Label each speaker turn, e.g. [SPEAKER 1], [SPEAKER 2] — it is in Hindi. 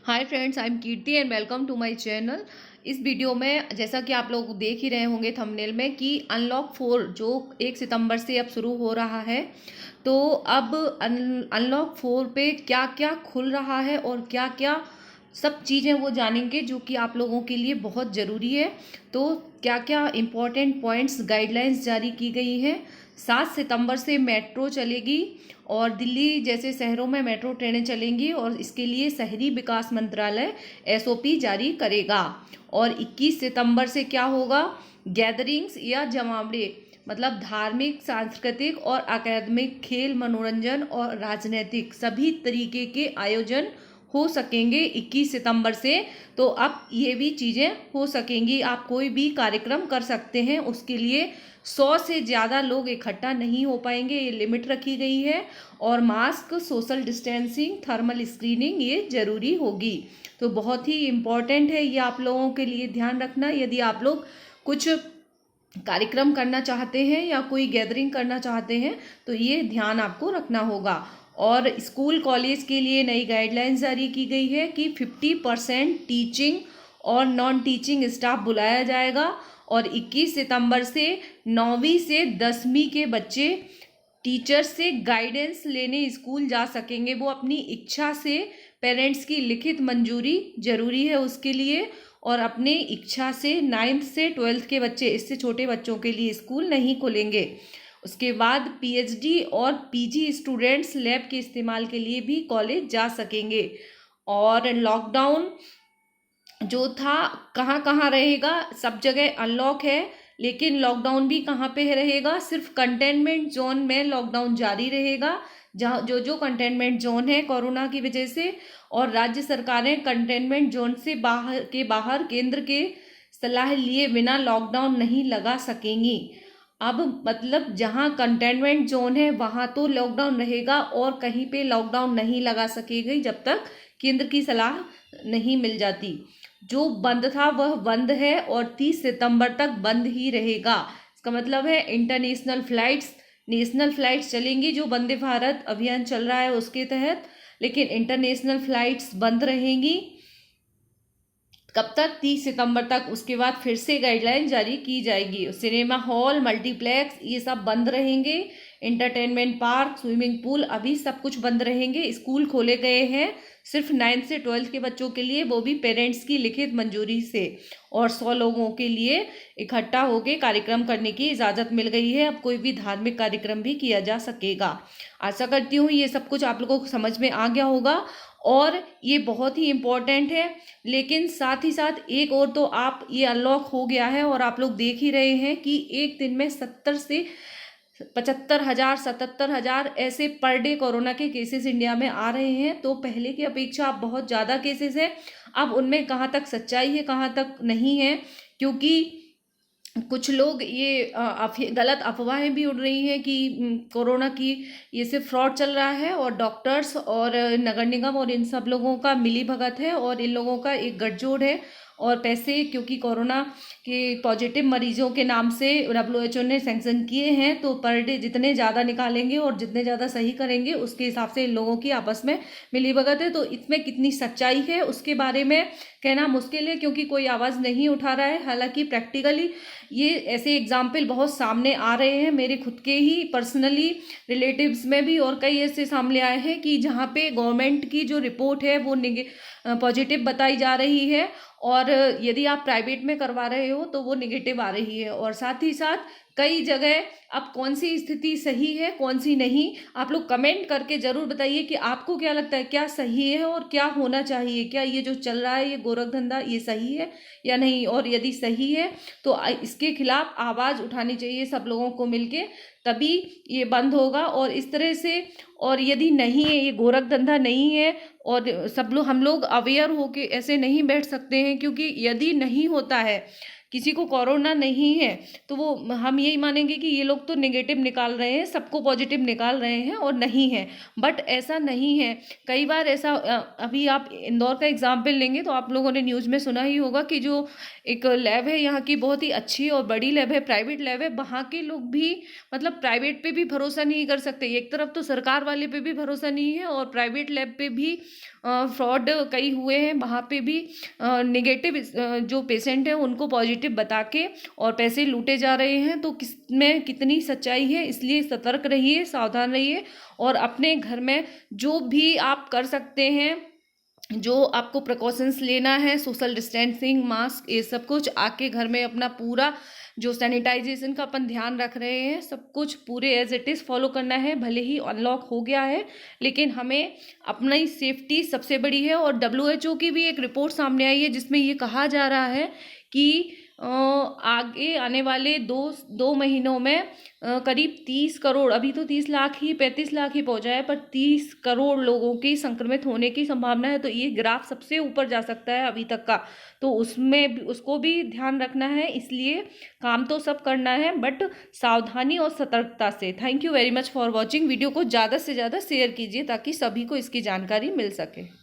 [SPEAKER 1] Hi friends, I am Kirti and welcome to my channel. इस वीडियो में जैसा कि आप लोग देख ही रहे होंगे थंबनेल में कि अनलॉक 4 जो 1 सितंबर से अब शुरू हो रहा है, तो अब अनलॉक 4 पे क्या क्या खुल रहा है और क्या क्या सब चीज़ें वो जानेंगे जो कि आप लोगों के लिए बहुत ज़रूरी है। तो क्या क्या इम्पोर्टेंट पॉइंट्स गाइडलाइंस जारी की गई हैं। 7 सितंबर से मेट्रो चलेगी और दिल्ली जैसे शहरों में मेट्रो ट्रेनें चलेंगी और इसके लिए शहरी विकास मंत्रालय एसओपी जारी करेगा। और 21 सितंबर से क्या होगा, गैदरिंग्स या जमावड़े मतलब धार्मिक, सांस्कृतिक और अकादमिक, खेल, मनोरंजन और राजनीतिक सभी तरीके के आयोजन हो सकेंगे 21 सितंबर से। तो अब ये भी चीज़ें हो सकेंगी, आप कोई भी कार्यक्रम कर सकते हैं। उसके लिए 100 से ज़्यादा लोग इकट्ठा नहीं हो पाएंगे, ये लिमिट रखी गई है। और mask, social distancing, thermal screening ये ज़रूरी होगी। तो बहुत ही इम्पॉर्टेंट है ये, आप लोगों के लिए ध्यान रखना। यदि आप लोग कुछ कार्यक्रम करना चाहते हैं या कोई गैदरिंग करना चाहते हैं तो ये ध्यान आपको रखना होगा। और स्कूल कॉलेज के लिए नई गाइडलाइंस जारी की गई है कि 50% टीचिंग और नॉन टीचिंग स्टाफ बुलाया जाएगा। और 21 सितंबर से 9वीं से 10वीं के बच्चे टीचर से गाइडेंस लेने स्कूल जा सकेंगे। वो अपनी इच्छा से, पेरेंट्स की लिखित मंजूरी जरूरी है उसके लिए, और अपने इच्छा से 9th से 12th के बच्चे, इससे छोटे बच्चों के लिए स्कूल नहीं खुलेंगे। उसके बाद पीएचडी और पीजी स्टूडेंट्स लैब के इस्तेमाल के लिए भी कॉलेज जा सकेंगे। और लॉकडाउन जो था कहाँ कहाँ रहेगा, सब जगह अनलॉक है, लेकिन लॉकडाउन भी कहाँ पे रहेगा, सिर्फ कंटेनमेंट जोन में लॉकडाउन जारी रहेगा, जहाँ जो कंटेनमेंट जोन है कोरोना की वजह से। और राज्य सरकारें कंटेनमेंट जोन से बाहर केंद्र के सलाह लिए बिना लॉकडाउन नहीं लगा सकेंगी। अब मतलब जहाँ कंटेनमेंट जोन है वहाँ तो लॉकडाउन रहेगा और कहीं पे लॉकडाउन नहीं लगा सकेगी जब तक केंद्र की सलाह नहीं मिल जाती। जो बंद था वह बंद है और 30 सितंबर तक बंद ही रहेगा। इसका मतलब है इंटरनेशनल फ्लाइट्स, नेशनल फ्लाइट्स चलेंगी जो वंदे भारत अभियान चल रहा है उसके तहत, लेकिन इंटरनेशनल फ्लाइट्स बंद रहेंगी। कब तक? 30 सितंबर तक। उसके बाद फिर से गाइडलाइन जारी की जाएगी। सिनेमा हॉल, मल्टीप्लेक्स ये सब बंद रहेंगे। एंटरटेनमेंट पार्क, स्विमिंग पूल अभी सब कुछ बंद रहेंगे। स्कूल खोले गए हैं सिर्फ 9th से 12th के बच्चों के लिए, वो भी पेरेंट्स की लिखित मंजूरी से। और 100 लोगों के लिए इकट्ठा होकर कार्यक्रम करने की इजाज़त मिल गई है। अब कोई भी धार्मिक कार्यक्रम भी किया जा सकेगा। आशा करती हूँ ये सब कुछ आप लोगों को समझ में आ गया होगा और ये बहुत ही इम्पोर्टेंट है। लेकिन साथ ही साथ एक और, तो आप ये अनलॉक हो गया है और आप लोग देख ही रहे हैं कि एक दिन में 70 से 75,000, 77,000 ऐसे पर डे कोरोना के केसेस इंडिया में आ रहे हैं। तो पहले की अपेक्षा अब बहुत ज़्यादा केसेस हैं। अब उनमें कहाँ तक सच्चाई है, कहाँ तक नहीं है, क्योंकि कुछ लोग ये गलत अफवाहें भी उड़ रही हैं कि कोरोना की ये सिर्फ फ्रॉड चल रहा है और डॉक्टर्स और नगर निगम और इन सब लोगों का मिली भगत है और इन लोगों का एक गठजोड़ है। और पैसे क्योंकि कोरोना के पॉजिटिव मरीजों के नाम से WHO ने सैंक्शन किए हैं, तो पर डे जितने ज़्यादा निकालेंगे और जितने ज़्यादा सही करेंगे उसके हिसाब से इन लोगों की आपस में मिली भगत है। तो इसमें कितनी सच्चाई है उसके बारे में कहना मुश्किल है, क्योंकि कोई आवाज़ नहीं उठा रहा है। हालांकि प्रैक्टिकली ये ऐसे एग्जाम्पल बहुत सामने आ रहे हैं, मेरे खुद के ही पर्सनली रिलेटिव्स में भी, और कई ऐसे सामने आए हैं कि जहाँ पे गवर्नमेंट की जो रिपोर्ट है वो पॉजिटिव बताई जा रही है और यदि आप प्राइवेट में करवा रहे हो तो वो निगेटिव आ रही है। और साथ ही साथ कई जगह अब कौन सी स्थिति सही है कौन सी नहीं, आप लोग कमेंट करके ज़रूर बताइए कि आपको क्या लगता है, क्या सही है और क्या होना चाहिए। क्या ये जो चल रहा है ये गोरख धंधा ये सही है या नहीं, और यदि सही है तो इसके खिलाफ आवाज़ उठानी चाहिए सब लोगों को मिलके, तभी ये बंद होगा। और इस तरह से, और यदि नहीं है, ये गोरख धंधा नहीं है और सब लोग, हम लोग अवेयर होके ऐसे नहीं बैठ सकते हैं, क्योंकि यदि नहीं होता है, किसी को कोरोना नहीं है, तो वो हम यही मानेंगे कि ये लोग तो नेगेटिव निकाल रहे हैं, सबको पॉजिटिव निकाल रहे हैं और नहीं है। बट ऐसा नहीं है। कई बार ऐसा अभी आप इंदौर का एग्जाम्पल लेंगे तो आप लोगों ने न्यूज़ में सुना ही होगा कि जो एक लैब है यहाँ की, बहुत ही अच्छी और बड़ी लैब है, प्राइवेट लैब है, वहाँ के लोग भी मतलब प्राइवेट पे भी भरोसा नहीं कर सकते। एक तरफ तो सरकार वाले पे भी भरोसा नहीं है और प्राइवेट लैब पे भी फ्रॉड कई हुए हैं, वहाँ पे भी नेगेटिव जो पेशेंट हैं उनको पॉजिटिव बता के और पैसे लूटे जा रहे हैं। तो किसमें कितनी सच्चाई है, इसलिए सतर्क रहिए, सावधान रहिए और अपने घर में जो भी आप कर सकते हैं, जो आपको प्रिकॉशंस लेना है, सोशल डिस्टेंसिंग, मास्क, ये सब कुछ आके घर में अपना पूरा जो सैनिटाइजेशन का अपन ध्यान रख रहे हैं, सब कुछ पूरे एज इट इज़ फॉलो करना है। भले ही अनलॉक हो गया है, लेकिन हमें अपनी सेफ्टी सबसे बड़ी है। और WHO की भी एक रिपोर्ट सामने आई है जिसमें ये कहा जा रहा है कि आगे आने वाले दो महीनों में करीब 30 करोड़, अभी तो 30 लाख ही 35 लाख ही पहुंचा है, पर 30 करोड़ लोगों की संक्रमित होने की संभावना है। तो ये ग्राफ सबसे ऊपर जा सकता है अभी तक का, तो उसमें उसको भी ध्यान रखना है। इसलिए काम तो सब करना है, बट सावधानी और सतर्कता से। Thank you very much for watching. Video को ज़्यादा से ज़्यादा शेयर कीजिए ताकि सभी को इसकी जानकारी मिल सके।